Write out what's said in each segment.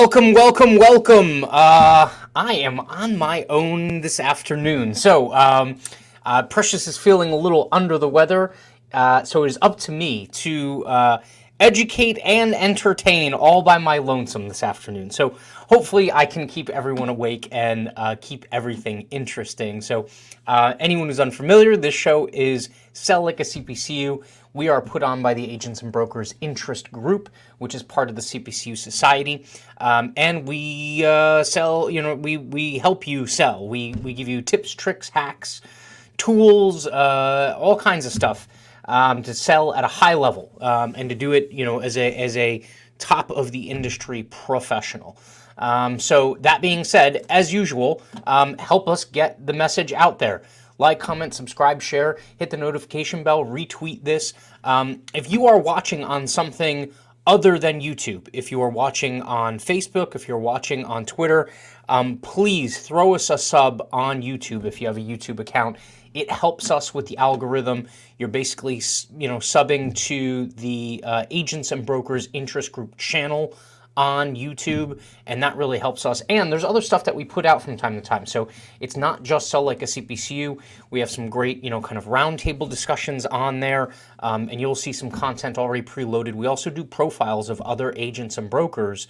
Welcome, welcome, welcome. I am on my own this afternoon. Precious is feeling a little under the weather, so it is up to me to educate and entertain all by my lonesome this afternoon. So hopefully I can keep everyone awake and keep everything interesting. Anyone who's unfamiliar, this show is Sell Like a CPCU. We are put on by the Agents and Brokers Interest Group, which is part of the CPCU Society, and we sell. We help you sell. We give you tips, tricks, hacks, tools, all kinds of stuff to sell at a high level, and to do it, as a top of the industry professional. So that being said, as usual, help us get the message out there. Like, comment, subscribe, share, hit the notification bell, retweet this. If you are watching on something other than YouTube, if you are watching on Facebook, if you're watching on Twitter, please throw us a sub on YouTube if you have a YouTube account. It helps us with the algorithm. You're basically, subbing to the Agents and Brokers Interest Group channel on YouTube, and that really helps us. And there's other stuff that we put out from time to time. So it's not just Sell Like a CPCU. We have some great, kind of roundtable discussions on there, and you'll see some content already preloaded. We also do profiles of other agents and brokers,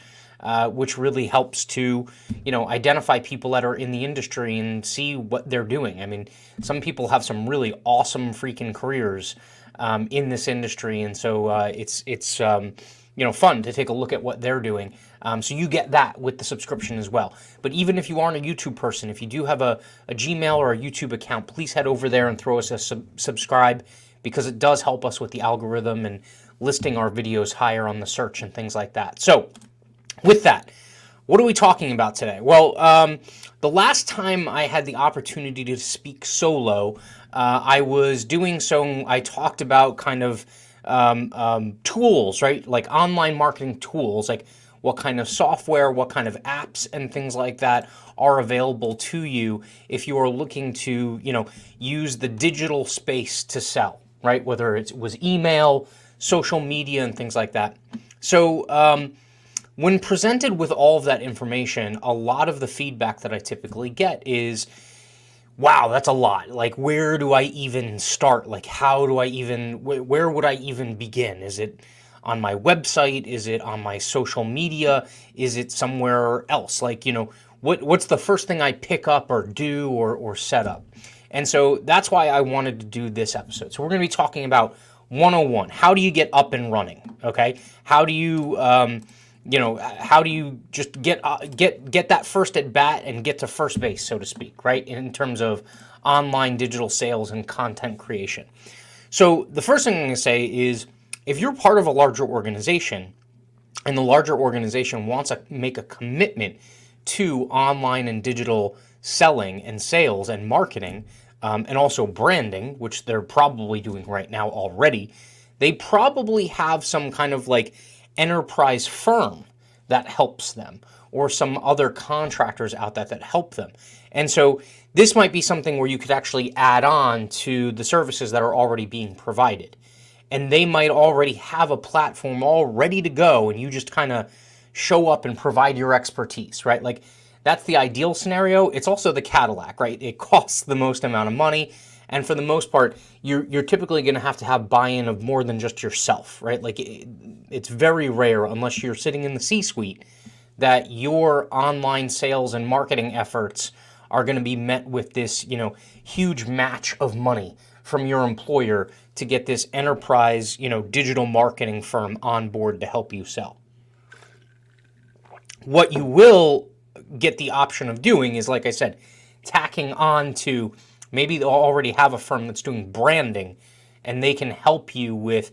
which really helps to, identify people that are in the industry and see what they're doing. I mean, some people have some really awesome freaking careers in this industry, and so it's fun to take a look at what they're doing. So you get that with the subscription as well. But even if you aren't a YouTube person, if you do have a Gmail or a YouTube account, please head over there and throw us a subscribe, because it does help us with the algorithm and listing our videos higher on the search and things like that. So with that, what are we talking about today? Well, the last time I had the opportunity to speak solo, I was doing so. I talked about kind of tools, right? Like online marketing tools, like what kind of software, what kind of apps and things like that are available to you if you are looking to, use the digital space to sell, right? Whether it was email, social media, and things like that. So when presented with all of that information, a lot of the feedback that I typically get is, wow, that's a lot. Like, where do I even start? Like, how do I even, where would I even begin? Is it on my website? Is it on my social media? Is it somewhere else? Like, what's the first thing I pick up or do or set up? And so that's why I wanted to do this episode. So we're going to be talking about 101. How do you get up and running? Okay. How do you, how do you just get that first at bat and get to first base, so to speak, right? In terms of online digital sales and content creation. So the first thing I'm going to say is, if you're part of a larger organization and the larger organization wants to make a commitment to online and digital selling and sales and marketing, and also branding, which they're probably doing right now already, they probably have some kind of like enterprise firm that helps them, or some other contractors out there that help them. And so this might be something where you could actually add on to the services that are already being provided. And they might already have a platform all ready to go, and you just kind of show up and provide your expertise, right? Like, that's the ideal scenario. It's also the Cadillac, right? It costs the most amount of money. And for the most part, you're typically going to have buy-in of more than just yourself, right? Like, it's very rare, unless you're sitting in the C-suite, that your online sales and marketing efforts are going to be met with this, huge match of money from your employer to get this enterprise, digital marketing firm on board to help you sell. What you will get the option of doing is, like I said, tacking on to, maybe they'll already have a firm that's doing branding, and they can help you with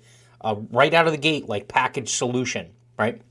right out of the gate, like package solution, right?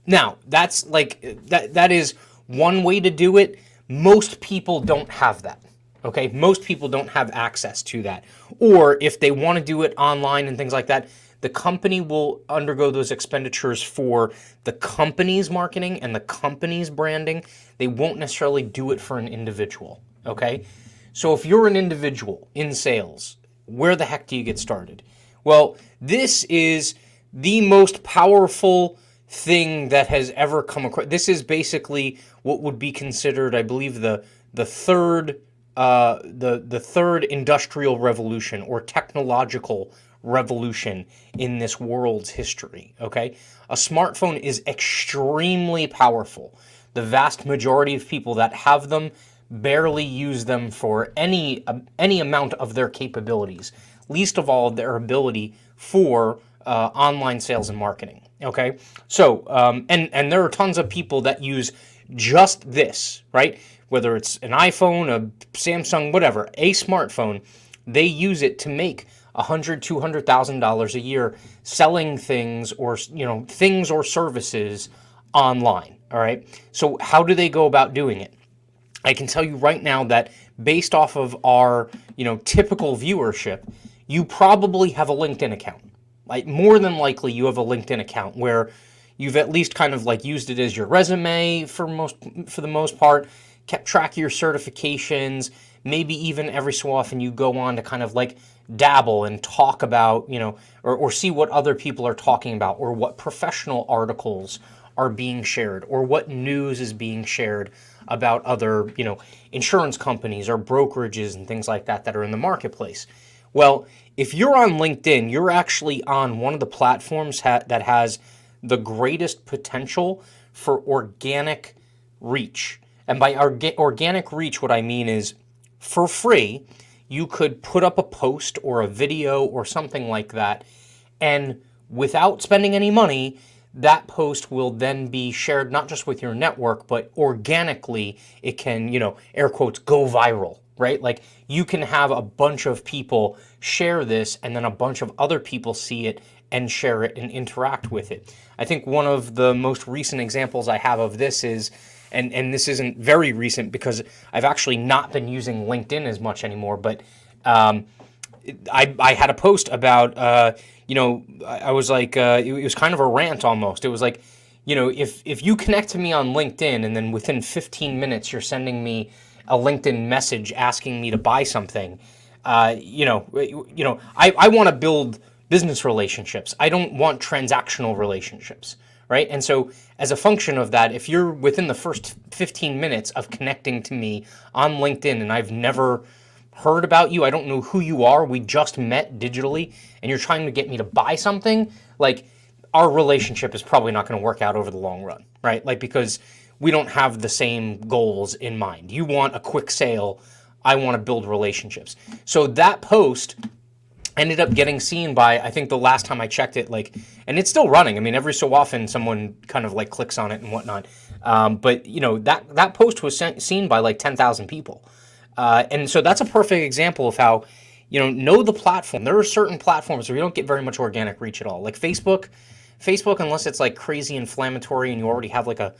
Now, that's like, that is one way to do it. Most people don't have that, okay? Most people don't have access to that. Or if they want to do it online and things like that, the company will undergo those expenditures for the company's marketing and the company's branding. They won't necessarily do it for an individual, okay? So if you're an individual in sales, where the heck do you get started? Well, this is the most powerful thing that has ever come across. This is basically what would be considered, I believe, the third the third industrial revolution or technological revolution in this world's history. Okay, a smartphone is extremely powerful. The vast majority of people that have them barely use them for any amount of their capabilities, least of all their ability for online sales and marketing. Okay, so and there are tons of people that use just this, right? Whether it's an iPhone, a Samsung, whatever, a smartphone, they use it to make $100,000-$200,000 a year selling things or things or services online. All right. So how do they go about doing it? I can tell you right now that based off of our typical viewership, you probably have a LinkedIn account. Like more than likely, you have a LinkedIn account where you've at least kind of like used it as your resume for the most part, kept track of your certifications, maybe even every so often you go on to kind of like dabble and talk about, or see what other people are talking about, or what professional articles are being shared, or what news is being shared about other, insurance companies or brokerages and things like that are in the marketplace. Well, if you're on LinkedIn, you're actually on one of the platforms that has the greatest potential for organic reach. And by organic reach, what I mean is for free, you could put up a post or a video or something like that, and without spending any money, that post will then be shared not just with your network, but organically it can, air quotes, go viral, right? Like you can have a bunch of people share this and then a bunch of other people see it and share it and interact with it. I think one of the most recent examples I have of this is, and this isn't very recent because I've actually not been using LinkedIn as much anymore, but I had a post about, I was like, it was kind of a rant almost. It was like, if you connect to me on LinkedIn and then within 15 minutes you're sending me a LinkedIn message asking me to buy something, I want to build business relationships. I don't want transactional relationships, right? And so as a function of that, if you're within the first 15 minutes of connecting to me on LinkedIn and I've never heard about you, I don't know who you are, we just met digitally, and you're trying to get me to buy something, like our relationship is probably not going to work out over the long run, right? Like because we don't have the same goals in mind. You want a quick sale, I want to build relationships. So that post ended up getting seen by, I think the last time I checked it, and it's still running. I mean, every so often someone kind of like clicks on it and whatnot. But that post was seen by like 10,000 people. And so that's a perfect example of how, know the platform. There are certain platforms where you don't get very much organic reach at all. Like Facebook, unless it's like crazy inflammatory and you already have like a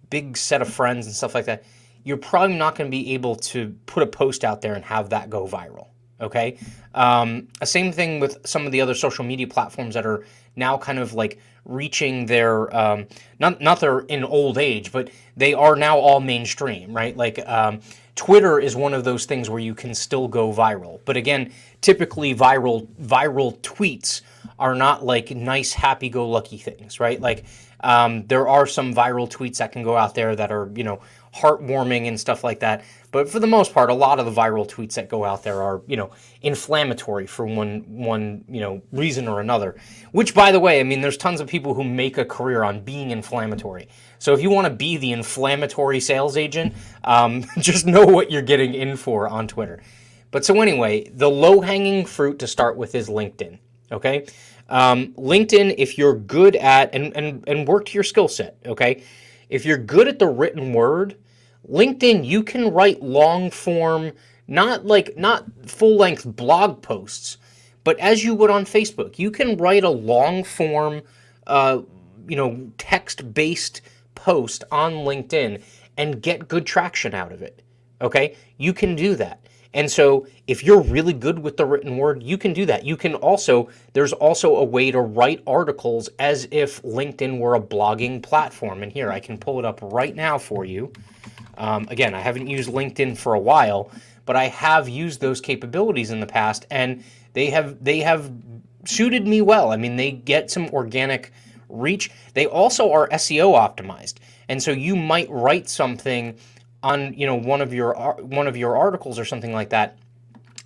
big set of friends and stuff like that, you're probably not going to be able to put a post out there and have that go viral. Okay. Same thing with some of the other social media platforms that are now kind of like reaching their, not they're in old age, but they are now all mainstream, right? Like, Twitter is one of those things where you can still go viral. But again, typically viral tweets are not like nice, happy-go-lucky things, right? Like, there are some viral tweets that can go out there that are, heartwarming and stuff like that. But for the most part, a lot of the viral tweets that go out there are, inflammatory for one reason or another. Which, by the way, I mean, there's tons of people who make a career on being inflammatory. So if you want to be the inflammatory sales agent, just know what you're getting in for on Twitter. But so anyway, the low-hanging fruit to start with is LinkedIn. Okay, LinkedIn, if you're good at and work to your skill set. Okay. If you're good at the written word, LinkedIn, you can write long form, not full length blog posts, but as you would on Facebook, you can write a long form, text based post on LinkedIn and get good traction out of it. Okay, you can do that. And so if you're really good with the written word, you can do that. There's also a way to write articles as if LinkedIn were a blogging platform. And here, I can pull it up right now for you. Again, I haven't used LinkedIn for a while, but I have used those capabilities in the past, and they have suited me well. I mean, they get some organic reach. They also are SEO optimized. And so you might write something on, one of your articles or something like that,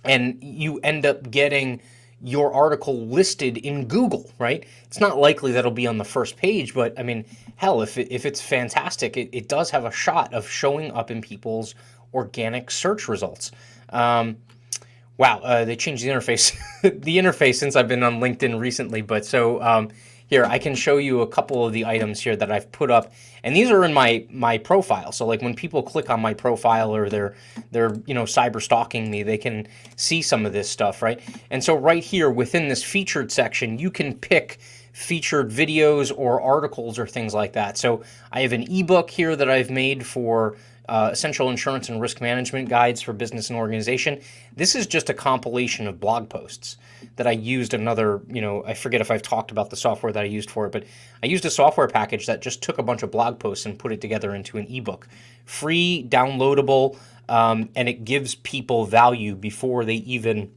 and you end up getting your article listed in Google, right? It's not likely that'll be on the first page, but I mean, hell, if it's fantastic, it does have a shot of showing up in people's organic search results. Wow, they changed the interface, the interface since I've been on LinkedIn recently. But so here, I can show you a couple of the items here that I've put up, and these are in my profile. So like when people click on my profile or they're cyber stalking me, they can see some of this stuff, right? And so right here within this featured section, you can pick featured videos or articles or things like that. So I have an ebook here that I've made for essential insurance and risk management guides for business and organization. This is just a compilation of blog posts that I used another, I forget if I've talked about the software that I used for it, but I used a software package that just took a bunch of blog posts and put it together into an ebook. Free, downloadable, and it gives people value before they even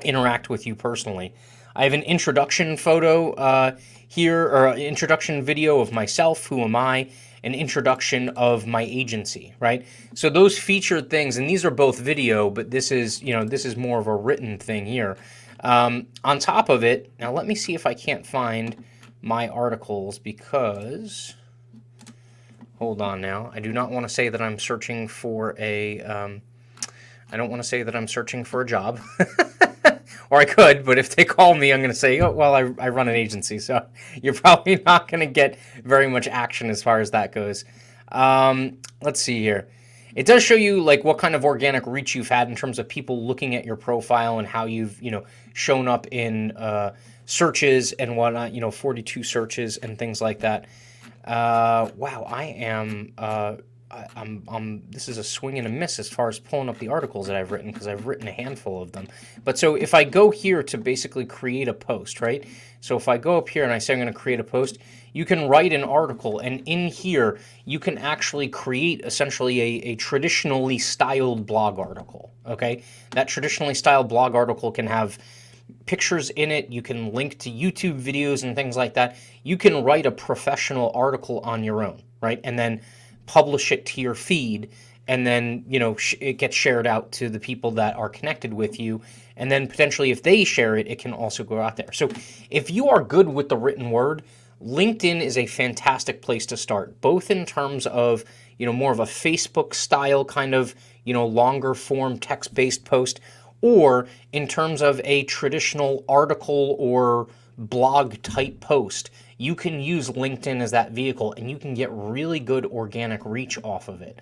interact with you personally. I have an introduction photo here, or an introduction video of myself, who am I, an introduction of my agency, right? So those featured things, and these are both video, but this is more of a written thing here. On top of it, now let me see if I can't find my articles, because, hold on now, I do not want to say that I'm searching for I don't want to say that I'm searching for a job. Or I could, but if they call me, I'm going to say, oh, well, I run an agency, so you're probably not going to get very much action as far as that goes. Let's see here. It does show you like what kind of organic reach you've had in terms of people looking at your profile and how you've, shown up in searches and whatnot, 42 searches and things like that. Wow, this is a swing and a miss as far as pulling up the articles that I've written, because I've written a handful of them. But so if I go here to basically create a post, right? So if I go up here and I say I'm going to create a post, you can write an article, and in here you can actually create essentially a traditionally styled blog article, okay? That traditionally styled blog article can have pictures in it, you can link to YouTube videos and things like that. You can write a professional article on your own, right? And then publish it to your feed, and then it gets shared out to the people that are connected with you, and then potentially if they share it, it can also go out there. So if you are good with the written word, LinkedIn is a fantastic place to start, both in terms of more of a Facebook style kind of longer form text-based post, or in terms of a traditional article or blog type post. You can use LinkedIn as that vehicle, and you can get really good organic reach off of it.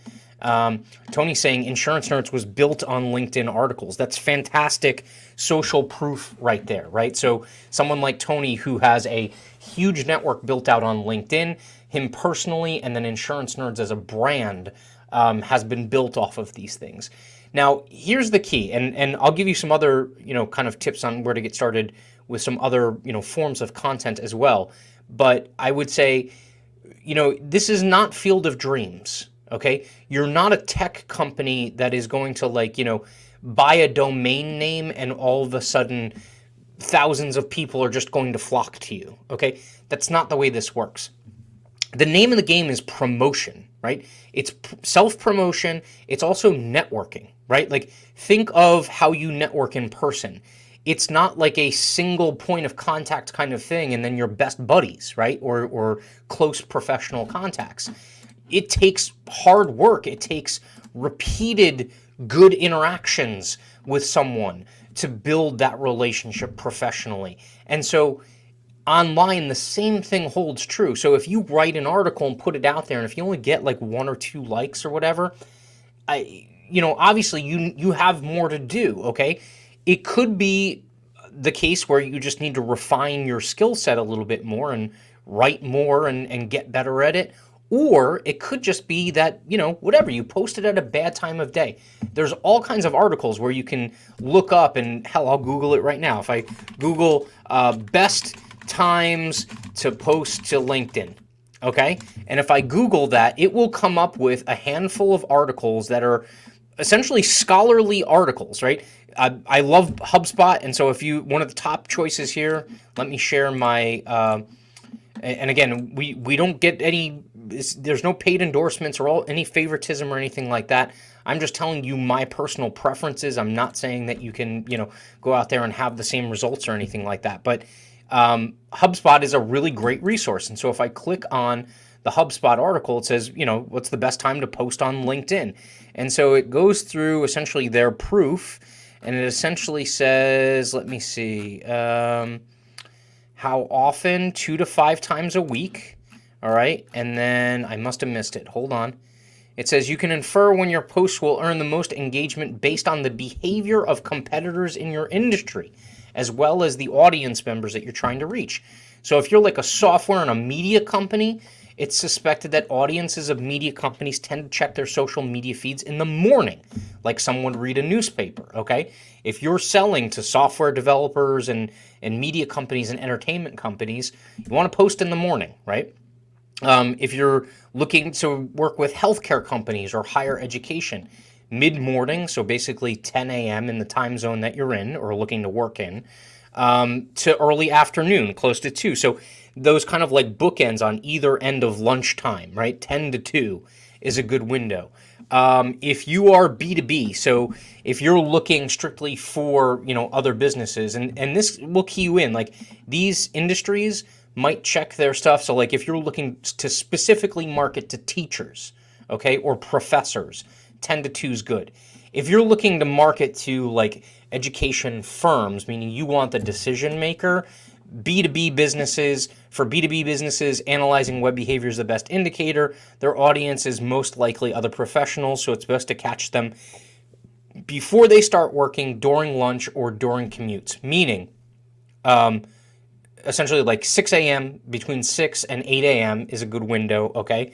Tony's saying Insurance Nerds was built on LinkedIn articles. That's fantastic social proof right there, right? So someone like Tony, who has a huge network built out on LinkedIn, him personally, and then Insurance Nerds as a brand has been built off of these things. Now, here's the key, and I'll give you some other, kind of tips on where to get started with some other, forms of content as well. But I would say, this is not Field of Dreams, okay? You're not a tech company that is going to buy a domain name and all of a sudden thousands of people are just going to flock to you, okay? That's not the way this works. The name of the game is promotion, right? It's self-promotion. It's also networking, right? Like, think of how you network in person. It's not like a single point of contact kind of thing and then your best buddies, right? Or close professional contacts. It takes hard work. It takes repeated good interactions with someone to build that relationship professionally. And so online, the same thing holds true. So if you write an article and put it out there, and if you only get like 1 or 2 likes or whatever, obviously you have more to do, okay? It could be the case where you just need to refine your skill set a little bit more and write more and get better at it. Or it could just be that, whatever, you posted at a bad time of day. There's all kinds of articles where you can look up, and hell, I'll Google it right now. If I Google best times to post to LinkedIn, okay? And if I Google that, it will come up with a handful of articles that are essentially scholarly articles, right? I love HubSpot, and so if one of the top choices here, let me share my And again, we don't get any, there's no paid endorsements or any favoritism or anything like that. I'm just telling you my personal preferences. I'm not saying that you can, go out there and have the same results or anything like that. But HubSpot is a really great resource. And so if I click on the HubSpot article, it says, what's the best time to post on LinkedIn? And so it goes through essentially their proof, and it essentially says, let me see, how often, 2 to 5 times a week. All right. And then I must have missed it. Hold on. It says you can infer when your posts will earn the most engagement based on the behavior of competitors in your industry, as well as the audience members that you're trying to reach. So if you're like a software and a media company, it's suspected that audiences of media companies tend to check their social media feeds in the morning, like someone would read a newspaper, okay? If you're selling to software developers and media companies and entertainment companies, you want to post in the morning, right? If you're looking to work with healthcare companies or higher education, mid-morning, so basically 10 a.m. in the time zone that you're in or looking to work in, to early afternoon, close to 2. So those kind of like bookends on either end of lunchtime, right? 10 to 2 is a good window. If you are B2B, so if you're looking strictly for, other businesses, and this will key you in, like these industries might check their stuff. So like if you're looking to specifically market to teachers, okay, or professors, 10 to 2 is good. If you're looking to market to like education firms, meaning you want the decision maker, B2B businesses, for B2B businesses, analyzing web behavior is the best indicator. Their audience is most likely other professionals, so it's best to catch them before they start working, during lunch, or during commutes. Meaning, essentially like 6 a.m., between 6 and 8 a.m. is a good window, okay?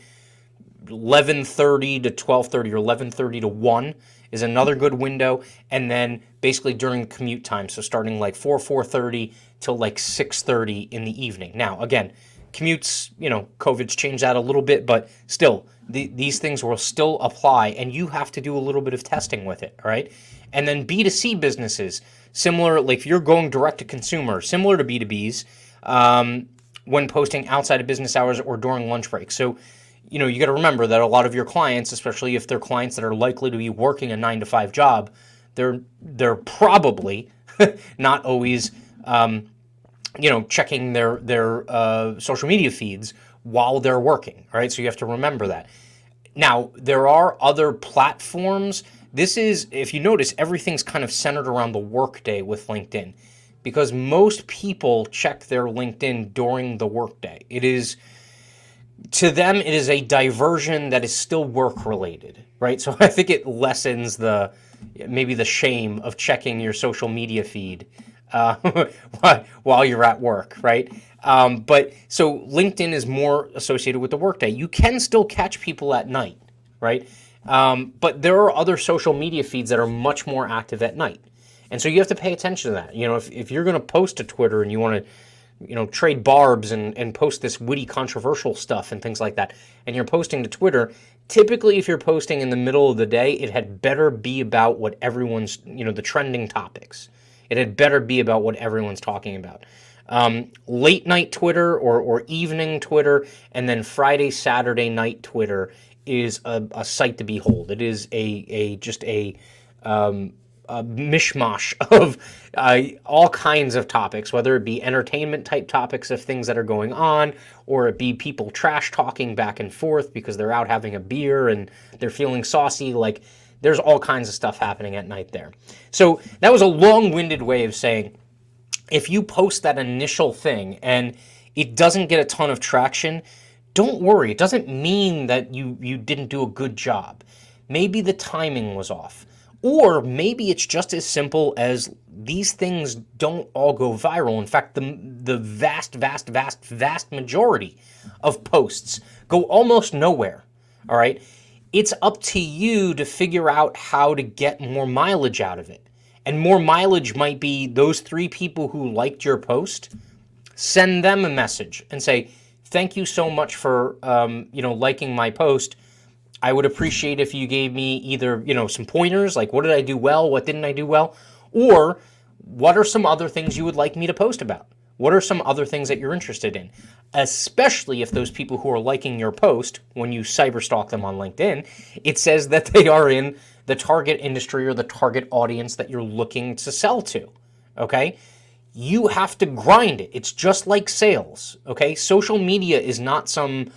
11:30 to 12:30 or 11:30 to 1 is another good window, and then basically during commute time, so starting like 4:30 till like 6:30 in the evening. Now, again, commutes, COVID's changed that a little bit, but still, these things will still apply, and you have to do a little bit of testing with it, all right? And then B2C businesses, similar, like if you're going direct to consumer, similar to B2Bs, when posting outside of business hours or during lunch breaks. So, you got to remember that a lot of your clients, especially if they're clients that are likely to be working a 9-to-5 job, they're probably not always, checking their social media feeds while they're working. All right, so you have to remember that. Now, there are other platforms. This is, if you notice, everything's kind of centered around the workday with LinkedIn, because most people check their LinkedIn during the workday. To them, it is a diversion that is still work-related, right? So I think it lessens maybe the shame of checking your social media feed while you're at work, right? But so LinkedIn is more associated with the workday. You can still catch people at night, right? But there are other social media feeds that are much more active at night. And so you have to pay attention to that. If you're going to post to Twitter and you want to, trade barbs and post this witty, controversial stuff and things like that, and you're posting to Twitter, typically if you're posting in the middle of the day, it had better be about what everyone's, the trending topics. It had better be about what everyone's talking about. Late night Twitter or evening Twitter, and then Friday, Saturday night Twitter is a sight to behold. It is just a mishmash of all kinds of topics, whether it be entertainment type topics of things that are going on, or it be people trash talking back and forth because they're out having a beer and they're feeling saucy. Like, there's all kinds of stuff happening at night there. So that was a long-winded way of saying, if you post that initial thing and it doesn't get a ton of traction, don't worry. It doesn't mean that you didn't do a good job. Maybe the timing was off. Or maybe it's just as simple as these things don't all go viral. In fact, the vast majority of posts go almost nowhere, all right? It's up to you to figure out how to get more mileage out of it. And more mileage might be those 3 people who liked your post, send them a message and say, thank you so much for liking my post. I would appreciate if you gave me either, some pointers, like what did I do well, what didn't I do well, or what are some other things you would like me to post about? What are some other things that you're interested in? Especially if those people who are liking your post, when you cyberstalk them on LinkedIn, it says that they are in the target industry or the target audience that you're looking to sell to. Okay? You have to grind it. It's just like sales. Okay? Social media is not some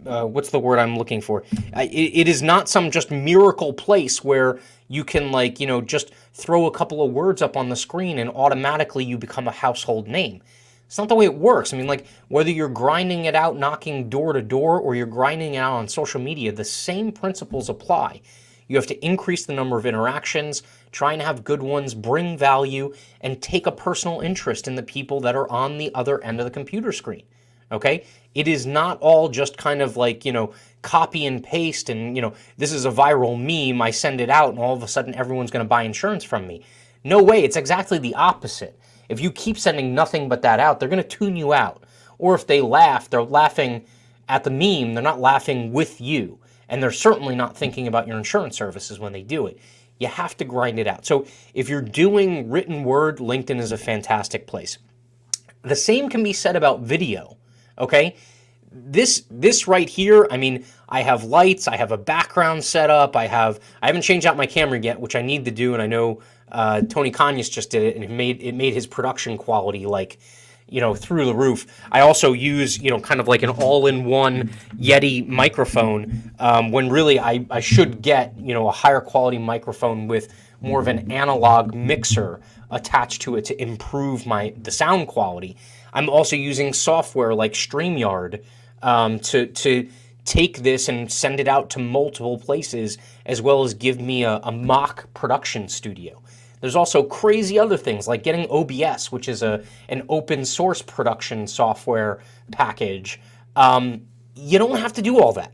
what's the word I'm looking for? It is not some just miracle place where you can, like, just throw a couple of words up on the screen and automatically you become a household name. It's not the way it works. I mean, like, whether you're grinding it out, knocking door to door, or you're grinding it out on social media, the same principles apply. You have to increase the number of interactions, try and have good ones, bring value, and take a personal interest in the people that are on the other end of the computer screen. Okay? It is not all just kind of like, copy and paste and, this is a viral meme, I send it out and all of a sudden everyone's going to buy insurance from me. No way, it's exactly the opposite. If you keep sending nothing but that out, they're going to tune you out. Or if they laugh, they're laughing at the meme, they're not laughing with you. And they're certainly not thinking about your insurance services when they do it. You have to grind it out. So if you're doing written word, LinkedIn is a fantastic place. The same can be said about video. Okay, this right here, I mean, I have lights, I have a background set up, I haven't changed out my camera yet, which I need to do, and I know Tony Kanyas just did it, and it made his production quality like, through the roof. I also use, kind of like an all-in-one Yeti microphone, when really I should get, a higher quality microphone with more of an analog mixer attached to it to improve the sound quality. I'm also using software like StreamYard to take this and send it out to multiple places, as well as give me a mock production studio. There's also crazy other things like getting OBS, which is an open source production software package. You don't have to do all that.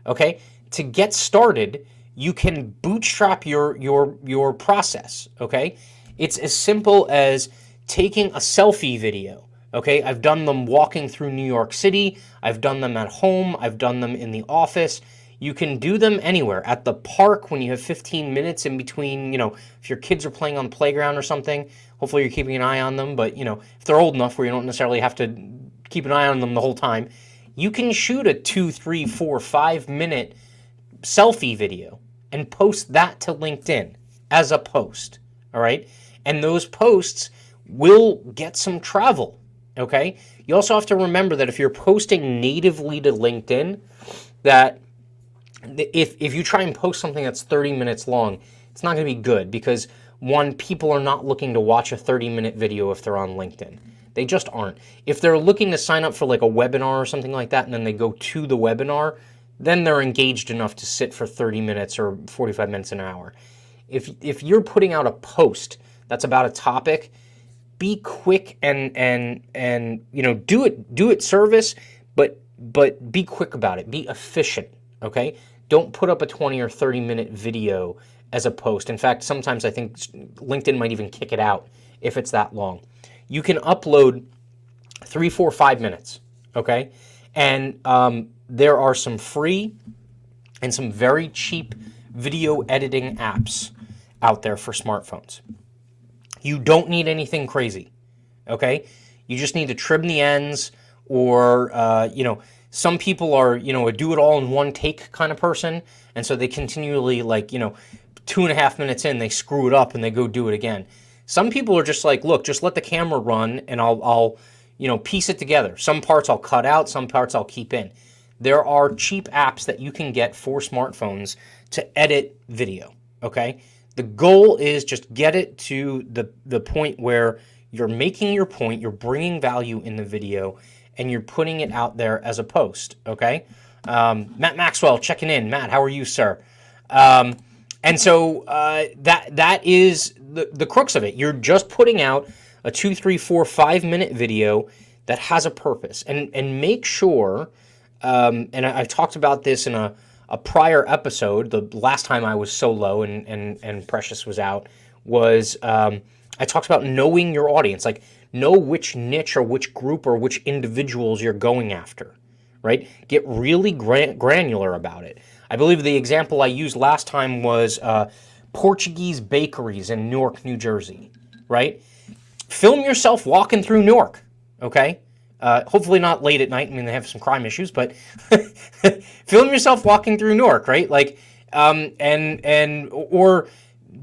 Okay? To get started, you can bootstrap your process. Okay? It's as simple as taking a selfie video. Okay, I've done them walking through New York City. I've done them at home. I've done them in the office. You can do them anywhere. At the park when you have 15 minutes in between, if your kids are playing on the playground or something, hopefully you're keeping an eye on them. But, if they're old enough where you don't necessarily have to keep an eye on them the whole time, you can shoot a 2, 3, 4, 5-minute selfie video and post that to LinkedIn as a post. All right. And those posts will get some travel. Okay? You also have to remember that if you're posting natively to LinkedIn, that if you try and post something that's 30 minutes long, it's not going to be good because, one, people are not looking to watch a 30-minute video if they're on LinkedIn. They just aren't. If they're looking to sign up for like a webinar or something like that and then they go to the webinar, then they're engaged enough to sit for 30 minutes or 45 minutes an hour. If you're putting out a post that's about a topic, be quick and do it service, but be quick about it. Be efficient, okay? Don't put up a 20 or 30-minute video as a post. In fact, sometimes I think LinkedIn might even kick it out if it's that long. You can upload 3, 4, 5 minutes, okay? And there are some free and some very cheap video editing apps out there for smartphones. You don't need anything crazy, okay? You just need to trim the ends, or, some people are, a do-it-all in one take kind of person, and so they continually, 2.5 minutes in, they screw it up and they go do it again. Some people are just like, look, just let the camera run and I'll piece it together. Some parts I'll cut out, some parts I'll keep in. There are cheap apps that you can get for smartphones to edit video, okay? The goal is just get it to the point where you're making your point, you're bringing value in the video, and you're putting it out there as a post, okay? Matt Maxwell checking in. Matt, how are you, sir? And so that is the crux of it. You're just putting out a 2, 3, 4, 5-minute video that has a purpose. And make sure, and I've talked about this in a prior episode, the last time I was solo and Precious was out, was I talked about knowing your audience. Like, know which niche or which group or which individuals you're going after, right? Get really granular about it. I believe the example I used last time was Portuguese bakeries in Newark, New Jersey, right? film yourself walking through Newark, okay? Hopefully not late at night. I mean, they have some crime issues, but film yourself walking through Newark, right? Like, or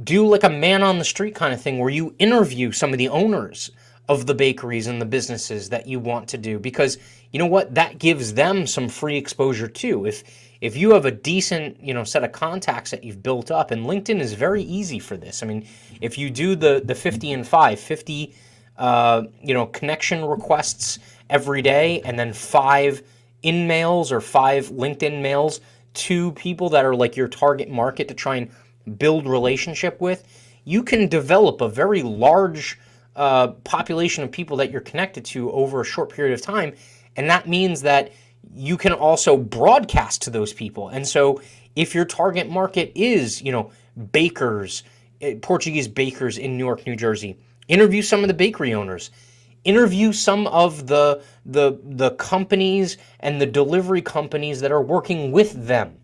do like a man on the street kind of thing where you interview some of the owners of the bakeries and the businesses that you want to do, because you know what, that gives them some free exposure too. If you have a decent, set of contacts that you've built up, and LinkedIn is very easy for this. I mean, if you do the 50 and 5, 50 connection requests every day, and then 5 in mails or 5 LinkedIn mails to people that are like your target market to try and build relationship with, you can develop a very large population of people that you're connected to over a short period of time. And that means that you can also broadcast to those people. And so if your target market is, bakers, Portuguese bakers in Newark, New Jersey, interview some of the bakery owners, interview some of the companies and the delivery companies that are working with them,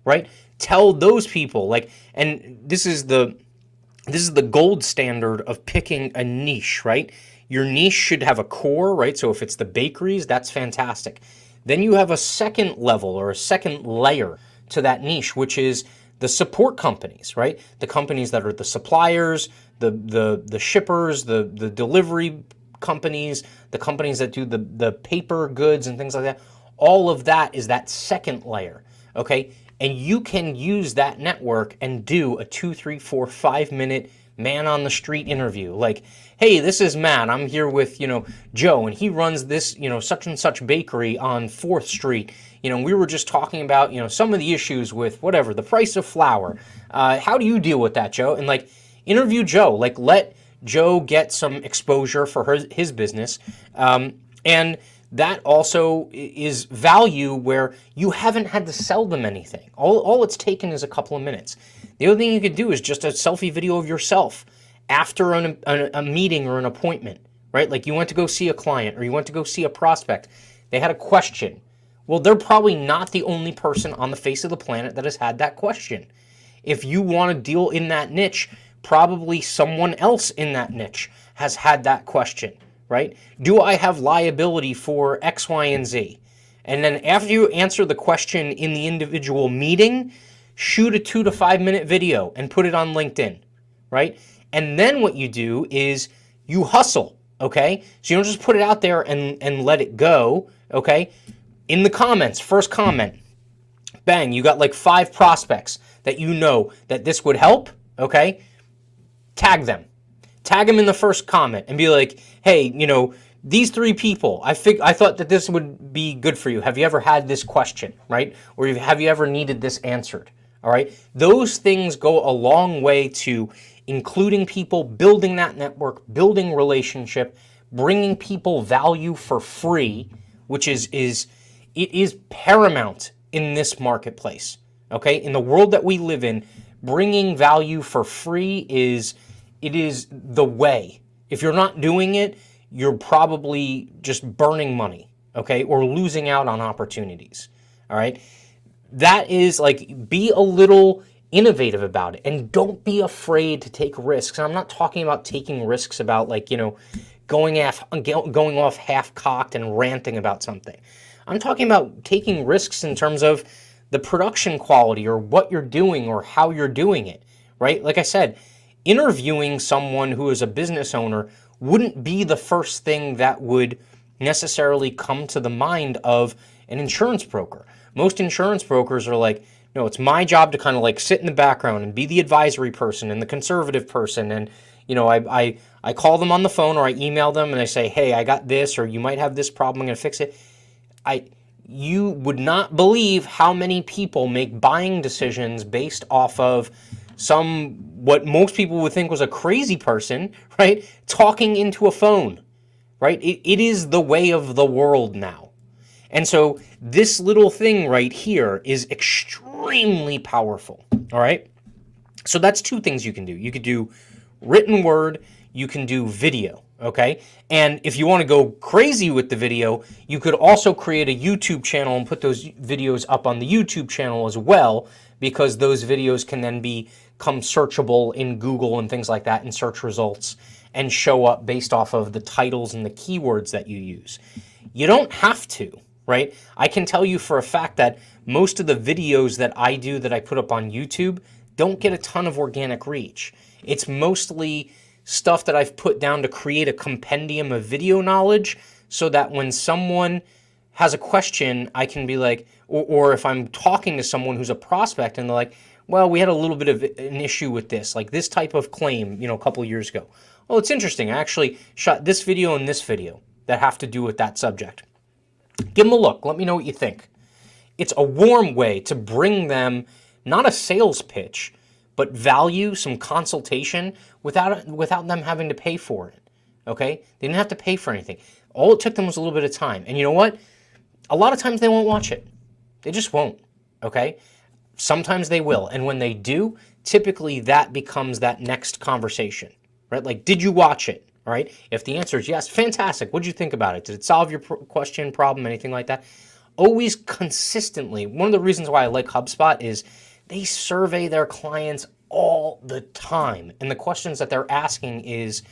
right? Tell those people, and this is the gold standard of picking a niche, right? Your niche should have a core, right? So if it's the bakeries, that's fantastic. Then you have a second level or a second layer to that niche, which is the support companies, right? The companies that are the suppliers, the shippers, the delivery companies, the companies that do the paper goods and things like that. All of that is that second layer, okay? And you can use that network and do a 2, 3, 4, 5 minute man on the street interview. Like, hey, this is Matt. I'm here with, Joe, and he runs this, such and such bakery on 4th Street. We were just talking about, some of the issues with whatever, the price of flour. How do you deal with that, Joe? And interview Joe. Let Joe get some exposure for his business. And that also is value where you haven't had to sell them anything. All it's taken is a couple of minutes. The other thing you could do is just a selfie video of yourself after a meeting or an appointment, right? Like you went to go see a client or you went to go see a prospect. They had a question. Well, they're probably not the only person on the face of the planet that has had that question. If you want to deal in that niche, probably someone else in that niche has had that question, right? Do I have liability for X, Y, and Z? And then after you answer the question in the individual meeting, shoot a 2 to 5 minute video and put it on LinkedIn, right? And then what you do is you hustle, okay? So you don't just put it out there and let it go, okay? In the comments, first comment, bang, you got 5 prospects that you know that this would help, okay? Tag them. Tag them in the first comment and be like, hey, these 3 people, I thought that this would be good for you. Have you ever had this question, right? Or have you ever needed this answered? All right. Those things go a long way to including people, building that network, building relationship, bringing people value for free, which is paramount in this marketplace. Okay. In the world that we live in, bringing value for free is the way. If you're not doing it, you're probably just burning money, okay, or losing out on opportunities. All right. That is be a little innovative about it, and don't be afraid to take risks. And I'm not talking about taking risks about going off half-cocked and ranting about something. I'm talking about taking risks in terms of the production quality or what you're doing or how you're doing it, right? Like I said, interviewing someone who is a business owner wouldn't be the first thing that would necessarily come to the mind of an insurance broker. Most insurance brokers are like, no, it's my job to kind of sit in the background and be the advisory person and the conservative person. And, I call them on the phone or I email them and I say, hey, I got this, or you might have this problem, I'm going to fix it. You would not believe how many people make buying decisions based off of what most people would think was a crazy person, right? Talking into a phone, right? It is the way of the world now. And so this little thing right here is extremely powerful, all right? So that's 2 things you can do. You could do written word, you can do video, okay? And if you want to go crazy with the video, you could also create a YouTube channel and put those videos up on the YouTube channel as well, because those videos can then become searchable in Google and things like that in search results. and show up based off of the titles and the keywords that you use. You don't have to, right? I can tell you for a fact that most of the videos that I do that I put up on YouTube don't get a ton of organic reach. It's mostly stuff that I've put down to create a compendium of video knowledge so that when someone has a question, I can be like, or if I'm talking to someone who's a prospect and they're like, well, we had a little bit of an issue with this, like this type of claim, a couple of years ago. Oh, it's interesting. I actually shot this video and this video that have to do with that subject. Give them a look. Let me know what you think. It's a warm way to bring them not a sales pitch, but value, some consultation without them having to pay for it. Okay? They didn't have to pay for anything. All it took them was a little bit of time. And you know what? A lot of times they won't watch it. They just won't. Okay? Sometimes they will. And when they do, typically that becomes that next conversation. Right? Like, did you watch it? All right? If the answer is yes, fantastic. What did you think about it? Did it solve your question, problem, anything like that? Always consistently. One of the reasons why I like HubSpot is they survey their clients all the time. And the questions that they're asking is,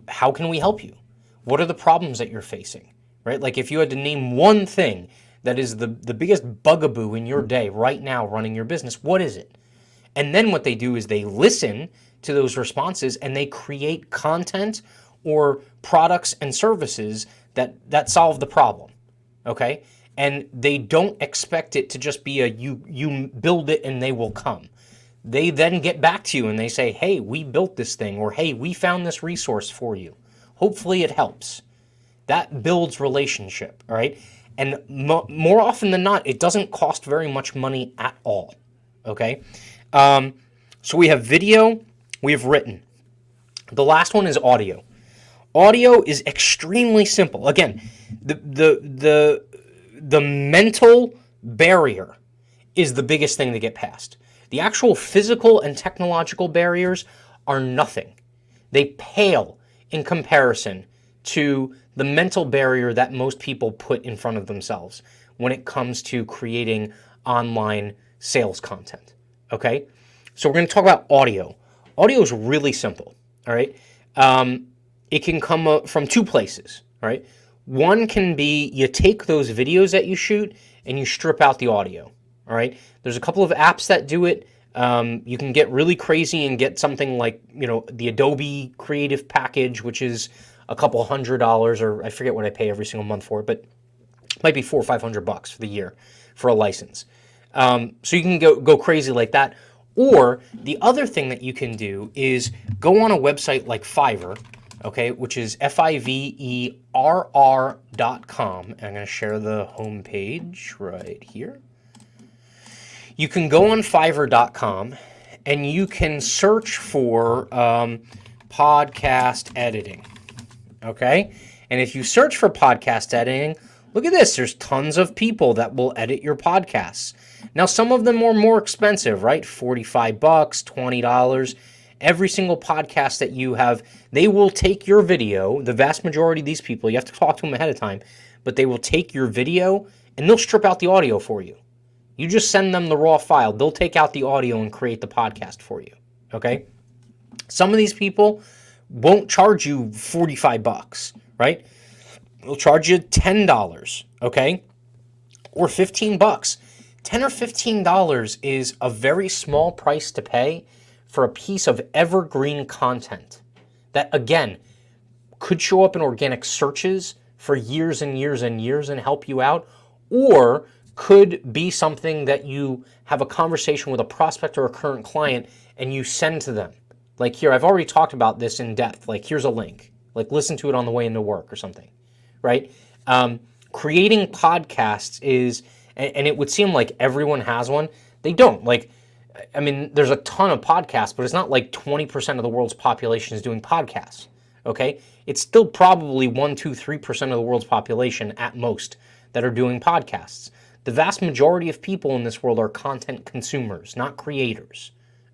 how can we help you? What are the problems that you're facing? Right? Like if you had to name one thing that is the biggest bugaboo in your day right now running your business, what is it? And then what they do is they listen to those responses and they create content or products and services that solve the problem. Okay? And they don't expect it to just be you build it and they will come. They then get back to you and they say, hey, we built this thing, or hey, we found this resource for you. Hopefully it helps. That builds relationship, all right? And more often than not, it doesn't cost very much money at all, okay? So we have video, we have written. The last one is audio. Audio is extremely simple. Again, the mental barrier is the biggest thing to get past. The actual physical and technological barriers are nothing. They pale in comparison to the mental barrier that most people put in front of themselves when it comes to creating online sales content, okay? So we're going to talk about audio. Audio is really simple, all right? It can come from two places, all right? One can be you take those videos that you shoot and you strip out the audio, all right? There's a couple of apps that do it. You can get really crazy and get something like, the Adobe Creative Package, which is a couple $100, or I forget what I pay every single month for it, but it might be $400 or $500 for the year for a license. So you can go crazy like that. Or the other thing that you can do is go on a website like Fiverr, okay, which is FIVERR.com. And I'm going to share the homepage right here. You can go on Fiverr.com and you can search for podcast editing, okay? And if you search for podcast editing, look at this. There's tons of people that will edit your podcasts. Now, some of them are more expensive, right? $45, $20. Every single podcast that you have, they will take your video. The vast majority of these people, you have to talk to them ahead of time, but they will take your video and they'll strip out the audio for you. You just send them the raw file. They'll take out the audio and create the podcast for you, okay? Some of these people won't charge you $45, right? They'll charge you $10, okay? Or $15. $10 or $15 is a very small price to pay for a piece of evergreen content that, again, could show up in organic searches for years and years and years and help you out, or could be something that you have a conversation with a prospect or a current client and you send to them. Like here, I've already talked about this in depth. Like here's a link. Like listen to it on the way into work or something, right? Creating podcasts is, and it would seem like everyone has one. They don't. Like, I mean, there's a ton of podcasts, but it's not like 20% of the world's population is doing podcasts, okay? It's still probably 1%, 2%, 3% of the world's population at most that are doing podcasts. The vast majority of people in this world are content consumers, not creators,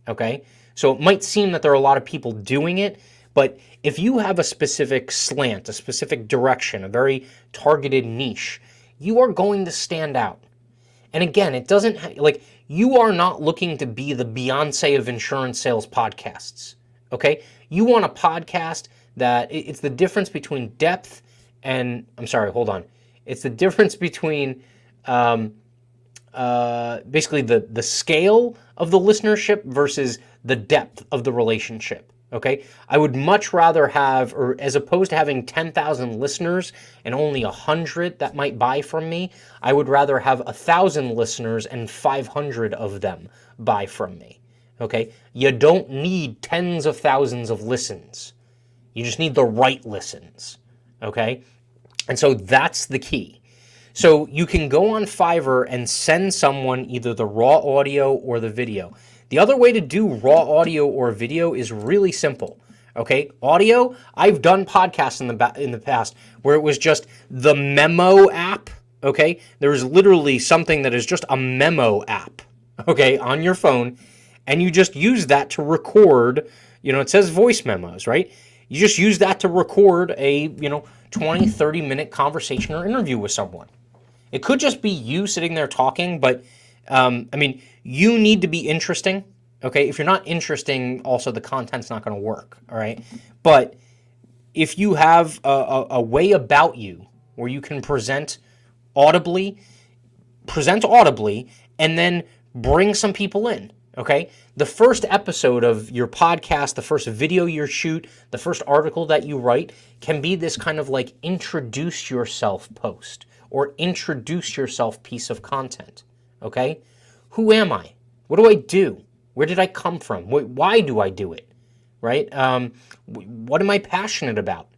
okay? So it might seem that there are a lot of people doing it, but if you have a specific slant, a specific direction, a very targeted niche, you are going to stand out. And again, it doesn't, like, you are not looking to be the Beyonce of insurance sales podcasts, okay? You want a podcast that it's the difference between depth and, I'm sorry, hold on. It's the difference between basically the scale of the listenership versus the depth of the relationship. Okay, I would much rather have, or as opposed to having 10,000 listeners and only 100 that might buy from me, I would rather have 1,000 listeners and 500 of them buy from me. Okay, you don't need tens of thousands of listens. You just need the right listens. Okay, and so that's the key. So you can go on Fiverr and send someone either the raw audio or the video. The other way to do raw audio or video is really simple. Okay, audio, I've done podcasts in the past where it was just the memo app. Okay, there's literally something that is just a memo app, okay, on your phone, and you just use that to record, it says voice memos, right? You just use that to record a, 20, 30-minute conversation or interview with someone. It could just be you sitting there talking, but you need to be interesting. Okay, if you're not interesting, also the content's not going to work. All right, but if you have a way about you where you can present audibly, and then bring some people in. Okay, the first episode of your podcast, the first video you shoot, the first article that you write can be this kind of like introduce yourself post or introduce yourself piece of content. Okay, who am I? What do I do? Where did I come from? Why do I do it? Right? What am I passionate about?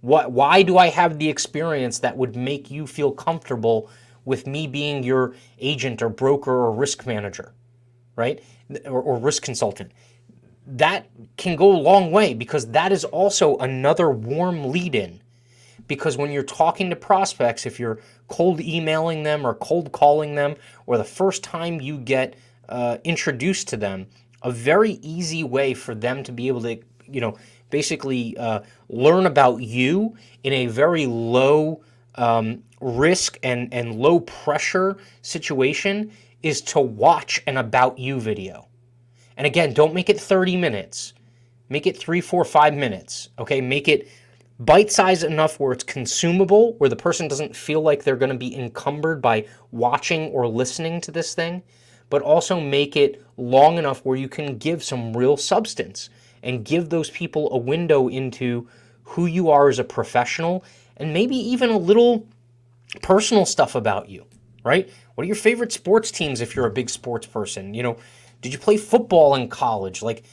Why do I have the experience that would make you feel comfortable with me being your agent or broker or risk manager, right? Or risk consultant? That can go a long way because that is also another warm lead-in. Because when you're talking to prospects, if you're cold emailing them or cold calling them, or the first time you get introduced to them, a very easy way for them to be able to, basically learn about you in a very low risk and low pressure situation is to watch an about you video. And again, don't make it 30 minutes. Make it 3, 4, 5 minutes. Okay, make it bite-sized enough where it's consumable, where the person doesn't feel like they're going to be encumbered by watching or listening to this thing, but also make it long enough where you can give some real substance and give those people a window into who you are as a professional and maybe even a little personal stuff about you, right? What are your favorite sports teams if you're a big sports person? Did you play football in college? Like,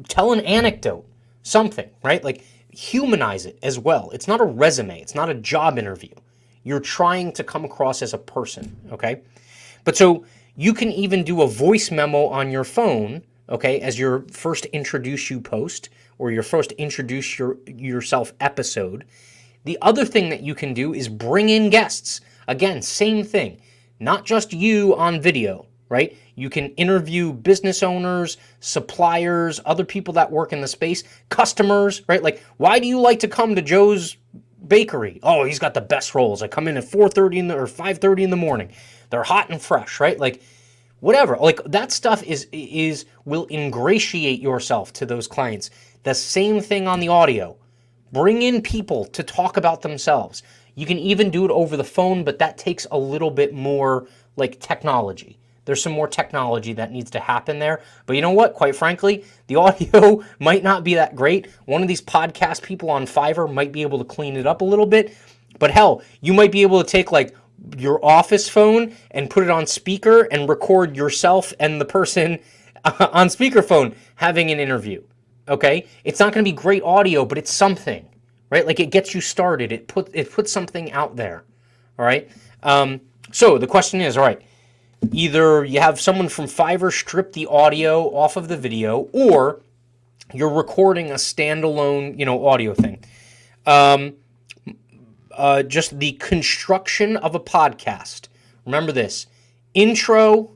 tell an anecdote, something, right? Like, humanize it as well. It's not a resume. It's not a job interview. You're trying to come across as a person, okay? But so you can even do a voice memo on your phone, okay, as your first introduce you post or your first introduce yourself episode. The other thing that you can do is bring in guests. Again, same thing. Not just you on video, right? You can interview business owners, suppliers, other people that work in the space, customers, right? Like, why do you like to come to Joe's Bakery? Oh, he's got the best rolls. I come in at 4:30 or 5:30 in the morning. They're hot and fresh, right? Like, whatever. Like, that stuff will ingratiate yourself to those clients. The same thing on the audio. Bring in people to talk about themselves. You can even do it over the phone, but that takes a little bit more like technology. There's some more technology that needs to happen there. But you know what? Quite frankly, the audio might not be that great. One of these podcast people on Fiverr might be able to clean it up a little bit. But hell, you might be able to take like your office phone and put it on speaker and record yourself and the person on speakerphone having an interview. Okay? It's not going to be great audio, but it's something, right? Like, it gets you started. It puts something out there. All right? So the question is, all right, either you have someone from Fiverr strip the audio off of the video, or you're recording a standalone, audio thing. Just the construction of a podcast. Remember this: intro,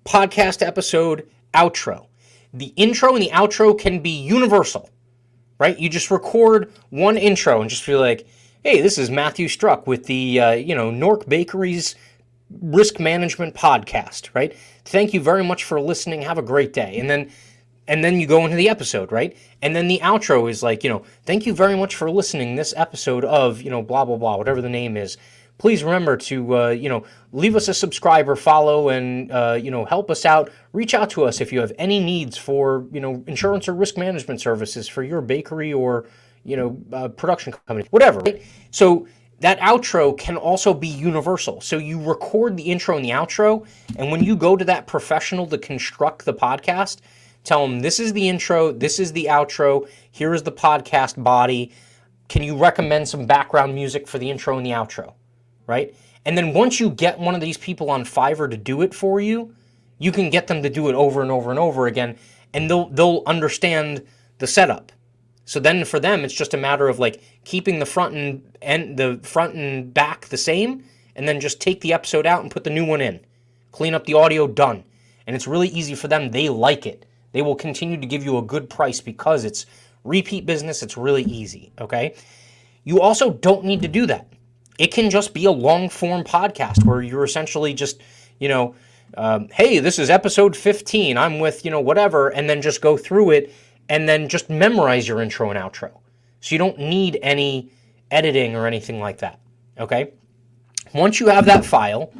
podcast episode, outro. The intro and the outro can be universal, right? You just record one intro and just be like, hey, this is Matthew Struck with the, Nork Bakery's Risk Management Podcast, right? Thank you very much for listening. Have a great day. And then and then you go into the episode, right? And then the outro is like, thank you very much for listening this episode of, blah, blah, blah, whatever the name is. Please remember to, leave us a subscribe or follow and, help us out. Reach out to us if you have any needs for, insurance or risk management services for your bakery or, production company, whatever. Right? So that outro can also be universal. So you record the intro and the outro, and when you go to that professional to construct the podcast, tell them this is the intro, this is the outro, here is the podcast body. Can you recommend some background music for the intro and the outro, right? And then once you get one of these people on Fiverr to do it for you, you can get them to do it over and over and over again, and they'll understand the setup. So then for them, it's just a matter of like keeping the front and back the same, and then just take the episode out and put the new one in. Clean up the audio, done. And it's really easy for them. They like it. They will continue to give you a good price because it's repeat business. It's really easy, okay? You also don't need to do that. It can just be a long-form podcast where you're essentially just, hey, this is episode 15. I'm with, whatever, and then just go through it and then just memorize your intro and outro. So you don't need any editing or anything like that, okay? Once you have that file,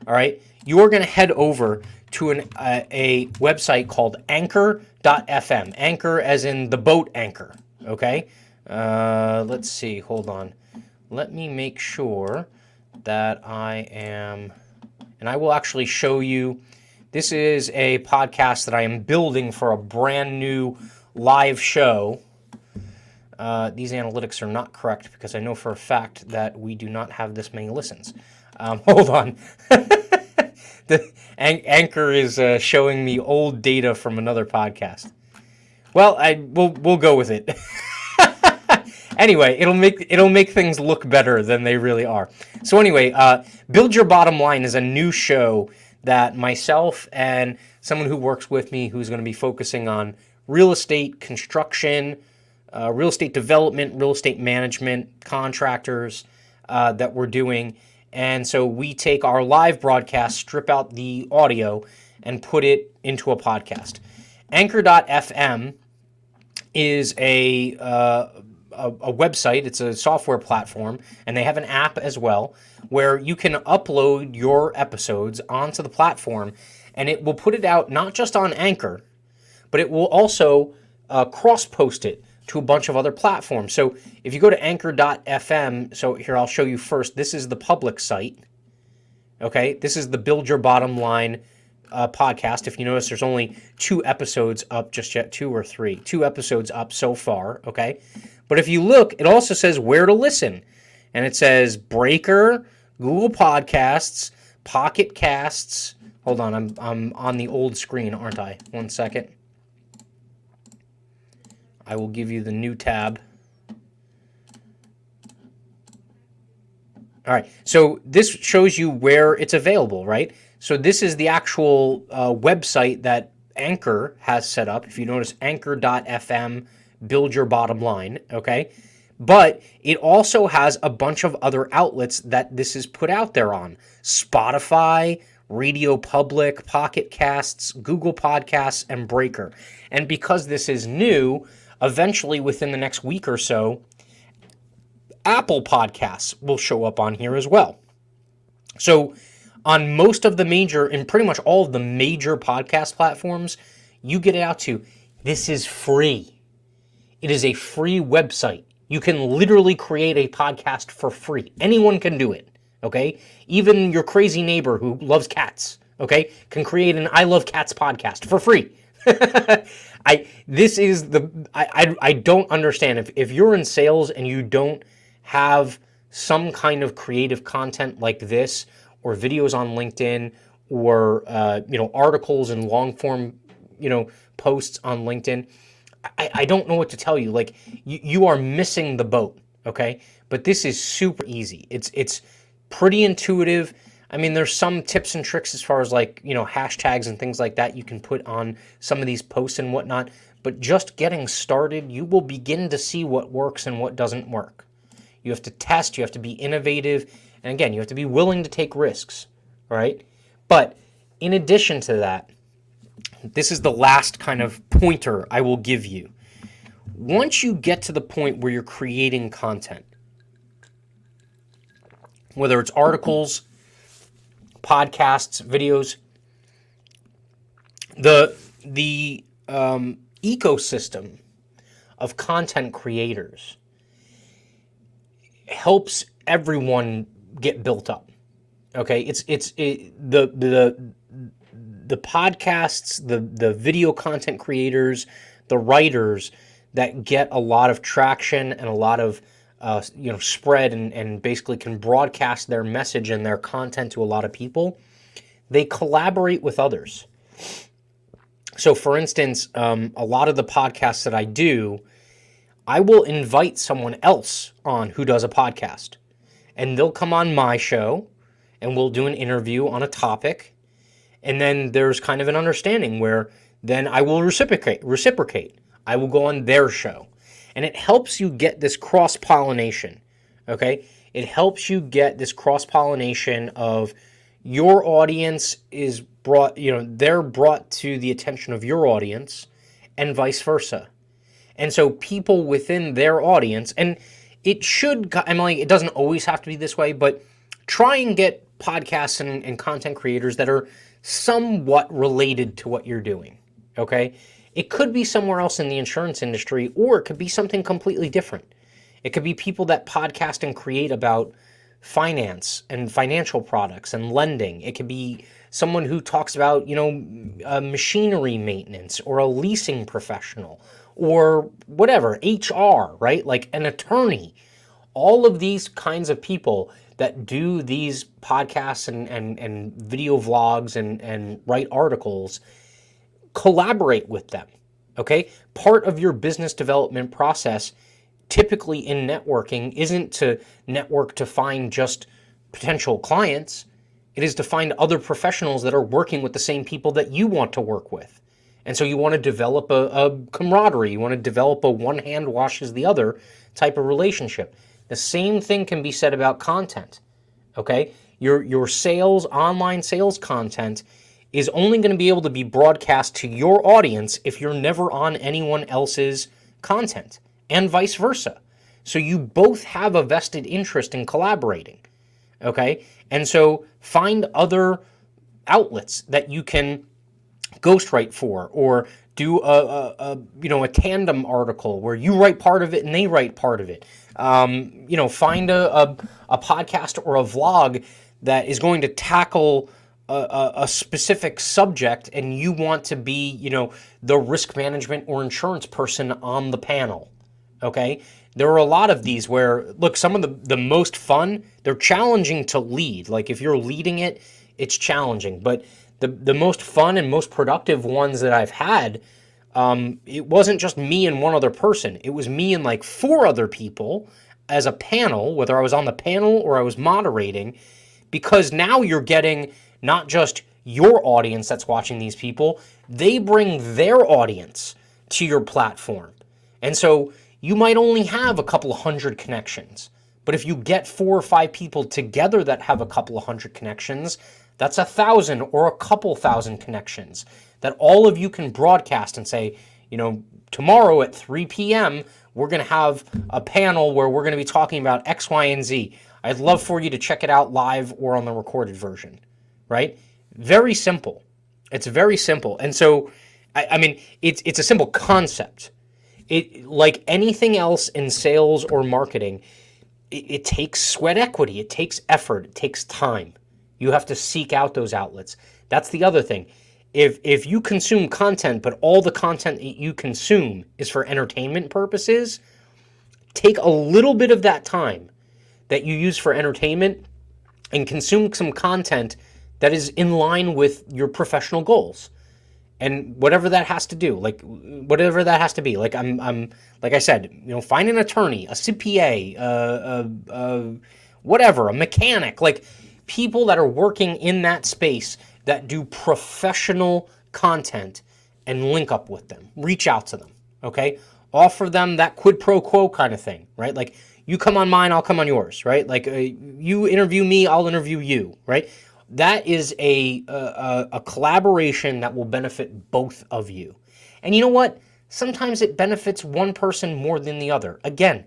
all right, you're going to head over to a website called Anchor.fm. Anchor as in the boat anchor, okay? Let's see, hold on. Let me make sure that I am, and I will actually show you, this is a podcast that I am building for a brand new live show. These analytics are not correct because I know for a fact that we do not have this many listens. Hold on. The Anchor is showing me old data from another podcast. Well, we'll go with it. Anyway, it'll make things look better than they really are. So anyway, Build Your Bottom Line is a new show that myself and someone who works with me who's going to be focusing on real estate construction, real estate development, real estate management, contractors that we're doing. And so we take our live broadcast, strip out the audio, and put it into a podcast. Anchor.fm is a website. It's a software platform, and they have an app as well where you can upload your episodes onto the platform, and it will put it out not just on Anchor, but it will also cross-post it to a bunch of other platforms. So if you go to Anchor.fm, so here I'll show you first. This is the public site. Okay, this is the Build Your Bottom Line podcast. If you notice, there's only 2 episodes up just yet, 2 or 3. 2 episodes up so far, okay? But if you look, it also says where to listen. And it says Breaker, Google Podcasts, Pocket Casts. Hold on, I'm on the old screen, aren't I? 1 second. I will give you the new tab. All right, so this shows you where it's available, right? So this is the actual website that Anchor has set up. If you notice, Anchor.fm, Build Your Bottom Line, okay? But it also has a bunch of other outlets that this is put out there on. Spotify, Radio Public, Pocket Casts, Google Podcasts, and Breaker. And because this is new, eventually within the next week or so, Apple Podcasts will show up on here as well. So on most of the major, and pretty much all of the major podcast platforms, you get it out to, this is free. It is a free website. You can literally create a podcast for free. Anyone can do it, okay? Even your crazy neighbor who loves cats, okay, can create an I Love Cats podcast for free. I don't understand. If you're in sales and you don't have some kind of creative content like this, or videos on LinkedIn, or articles and long form posts on LinkedIn, I don't know what to tell you. Like you are missing the boat. Okay, but this is super easy. It's pretty intuitive. I mean, there's some tips and tricks as far as hashtags and things like that you can put on some of these posts and whatnot. But just getting started, you will begin to see what works and what doesn't work. You have to test. You have to be innovative. And again, you have to be willing to take risks, right? But in addition to that, this is the last kind of pointer I will give you. Once you get to the point where you're creating content, whether it's articles, podcasts, videos, the ecosystem of content creators helps everyone get built up. Okay, the podcasts, the video content creators, the writers that get a lot of traction and a lot of spread and basically can broadcast their message and their content to a lot of people. They collaborate with others. So, for instance, a lot of the podcasts that I do, I will invite someone else on who does a podcast, and they'll come on my show, and we'll do an interview on a topic, and then there's kind of an understanding where then I will reciprocate. I will go on their show, and it helps you get this cross-pollination, okay? It helps you get this cross-pollination of your audience is brought, they're brought to the attention of your audience and vice versa. And so people within their audience, and it should, it doesn't always have to be this way, but try and get podcasts and content creators that are somewhat related to what you're doing, okay? It could be somewhere else in the insurance industry, or it could be something completely different. It could be people that podcast and create about finance and financial products and lending. It could be someone who talks about, machinery maintenance, or a leasing professional, or whatever, HR, right? Like an attorney. All of these kinds of people that do these podcasts and video vlogs and write articles, collaborate with them, okay? Part of your business development process typically in networking isn't to network to find just potential clients. It is to find other professionals that are working with the same people that you want to work with. And so you want to develop a camaraderie. You want to develop a one hand washes the other type of relationship. The same thing can be said about content, okay? Your sales, online sales content is only going to be able to be broadcast to your audience if you're never on anyone else's content, and vice versa. So you both have a vested interest in collaborating, okay? And so find other outlets that you can ghostwrite for, or do a tandem article where you write part of it and they write part of it. Find a podcast or a vlog that is going to tackle a specific subject, and you want to be, the risk management or insurance person on the panel, okay? There are a lot of these where, look, some of the most fun, they're challenging to lead. Like if you're leading it, it's challenging. But the most fun and most productive ones that I've had, it wasn't just me and one other person. It was me and like 4 other people as a panel, whether I was on the panel or I was moderating, because now you're getting not just your audience that's watching these people, they bring their audience to your platform. And so you might only have a couple of hundred connections, but if you get 4 or 5 people together that have a couple of hundred connections, that's 1,000 or a couple thousand connections that all of you can broadcast and say, tomorrow at 3 p.m., we're going to have a panel where we're going to be talking about X, Y, and Z. I'd love for you to check it out live or on the recorded version, right? Very simple. It's very simple. And so, it's a simple concept. It, like anything else in sales or marketing, it takes sweat equity. It takes effort. It takes time. You have to seek out those outlets. That's the other thing. If you consume content, but all the content that you consume is for entertainment purposes, take a little bit of that time that you use for entertainment and consume some content that is in line with your professional goals. And whatever that has to do, like whatever that has to be, like I'm like I said, find an attorney, a CPA, whatever, a mechanic, like people that are working in that space that do professional content, and link up with them, reach out to them, okay? Offer them that quid pro quo kind of thing, right? Like you come on mine, I'll come on yours, right? Like you interview me, I'll interview you, right? that is a collaboration that will benefit both of you. And you know what? Sometimes it benefits one person more than the other. Again,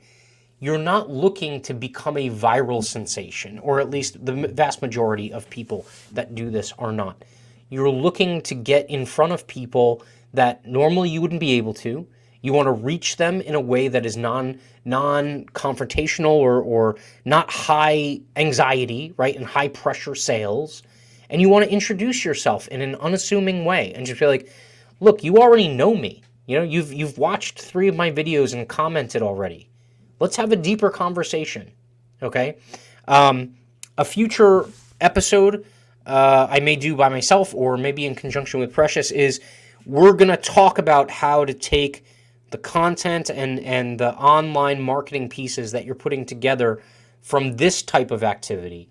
you're not looking to become a viral sensation, or at least the vast majority of people that do this are not. You're looking to get in front of people that normally you wouldn't be able to. You want to reach them in a way that is non-confrontational or not high anxiety, right, and high pressure sales. And you want to introduce yourself in an unassuming way and just be like, look, you already know me. You know, you've watched 3 of my videos and commented already. Let's have a deeper conversation, okay? A future episode I may do by myself or maybe in conjunction with Precious is we're going to talk about how to take the content and the online marketing pieces that you're putting together from this type of activity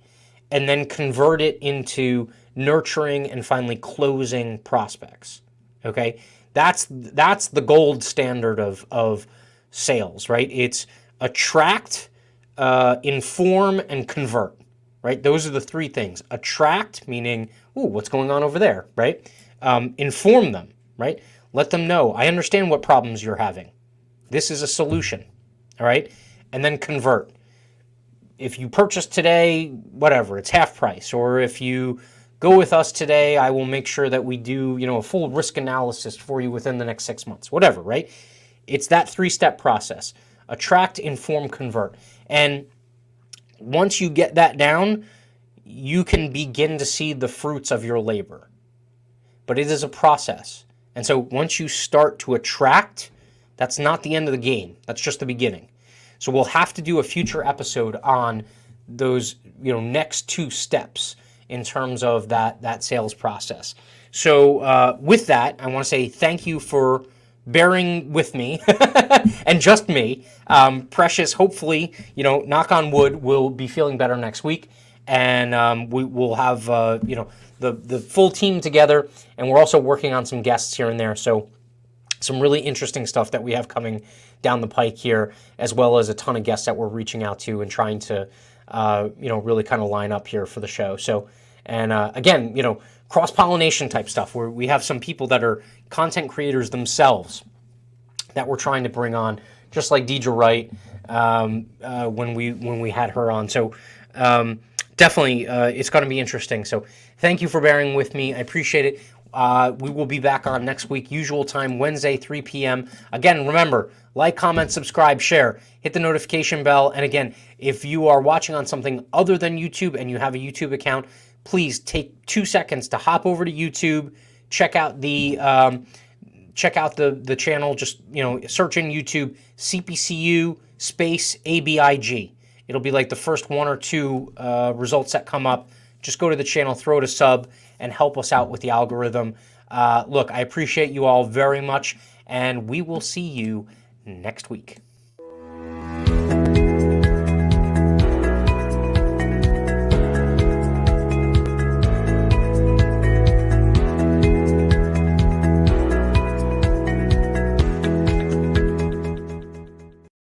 and then convert it into nurturing and finally closing prospects, okay? That's the gold standard of sales, right? It's attract, inform, and convert, right? Those are the 3 things. Attract, meaning, ooh, what's going on over there, right? Inform them, right? Let them know, I understand what problems you're having. This is a solution, all right? And then convert. If you purchase today, whatever, it's half price. Or if you go with us today, I will make sure that we do, a full risk analysis for you within the next 6 months, whatever, right? It's that 3-step process. Attract, inform, convert. And once you get that down, you can begin to see the fruits of your labor. But it is a process. And so once you start to attract, that's not the end of the game. That's just the beginning. So we'll have to do a future episode on those, next 2 steps in terms of that sales process. So with that, I want to say thank you for bearing with me and just me. Precious, hopefully, knock on wood, will be feeling better next week. And we will have, the full team together. And we're also working on some guests here and there. So some really interesting stuff that we have coming down the pike here, as well as a ton of guests that we're reaching out to and trying to, really kind of line up here for the show. So, and again, cross-pollination type stuff where we have some people that are content creators themselves that we're trying to bring on, just like Deidre Wright when we had her on. So definitely it's going to be interesting. So thank you for bearing with me. I appreciate it. We will be back on next week, usual time, Wednesday, 3 p.m. Again, remember, like, comment, subscribe, share, hit the notification bell. And again, if you are watching on something other than YouTube and you have a YouTube account, please take 2 seconds to hop over to YouTube, check out the channel. Just search in YouTube CPCU space ABIG. It'll be like the first 1 or 2 results that come up. Just go to the channel, throw it a sub, and help us out with the algorithm. Look, I appreciate you all very much, and we will see you next week.